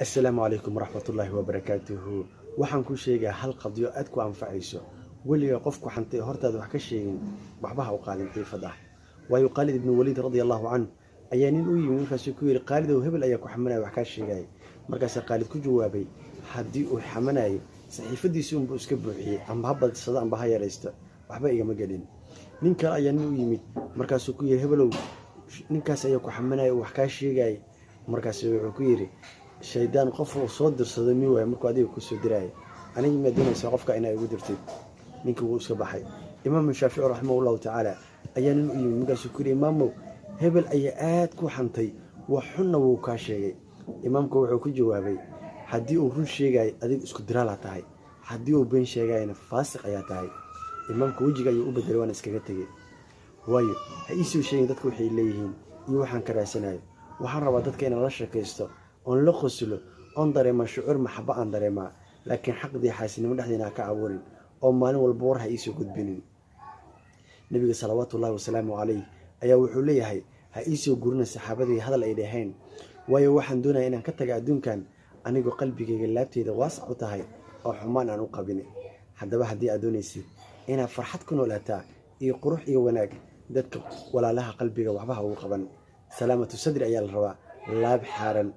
السلام عليكم ورحمة الله وبركاته. waxaan ku sheegaa hal qadiyo aad ku anfacayso waliga qofku xantay hortaada wax ka sheegin waxbaha u qaalin xiifada waayo Khalid ibn Walid radiyallahu anhu ayaa nin u yimid markaas ku yiri Khalid oo hebel ayaa ku xamanay wax ka sheegay markaas Khalid ku jawaabay hadii uu xamanay saxiifadiisu uu iska buuxiyay amba badsada amba ha yareysto waxba igama gelin nin kale ayaa nin u yimid markaas ku yiri hebelow ninkaas ayaa ku xamanay wax ka sheegay markaas wuxuu ku yiri shaydaan qof uu soo dirsado mi way markuu adiga ku soo diray aniga ma doonaysa qofka inay ugu dirtid ninka uu iska baxay imaam Shaafici rahimahullahu ta'ala ayaa nin u yimid markaas ku yiri imaam hebel ayaa aad ku xantay waxuna uu ka sheegay imaamku wuxuu ku jawaabay hadii uu run sheegay adiga isku diraal tahay hadii uu been sheegayna faasiq ayaa tahay imaamku wajiga ayuu u bedelay waan iskaga tagay waayo hay soo sheegay dadku waxay leeyihiin iyo waxaan ka raasanayo waxaan rabaa dadka in la shaqeysto on la qoslo on dareema shucuur maxaba aan dareema laakiin xaqdii xaasinimo dhaxdeena ka abuurin oo maalin walba war ha isoo gudbinin nabiga sallallahu alayhi wasallam ayaa wuxuu leeyahay ha isoo gurina saxaabadii hadal ay dhahayn waayo waxaan doonayaa inaan ka tago adduunkan anigoo qalbigayga laabteeda waasac u tahay oo xumaan aan u qabin haddaba hadii aad doonaysid inaad farxad ku noolaataa iyo qurux iyo wanaag dadka walaalaha qalbiga waxba ha ugu qaban salaamatu sadri ayaa la rabaa laab xaaran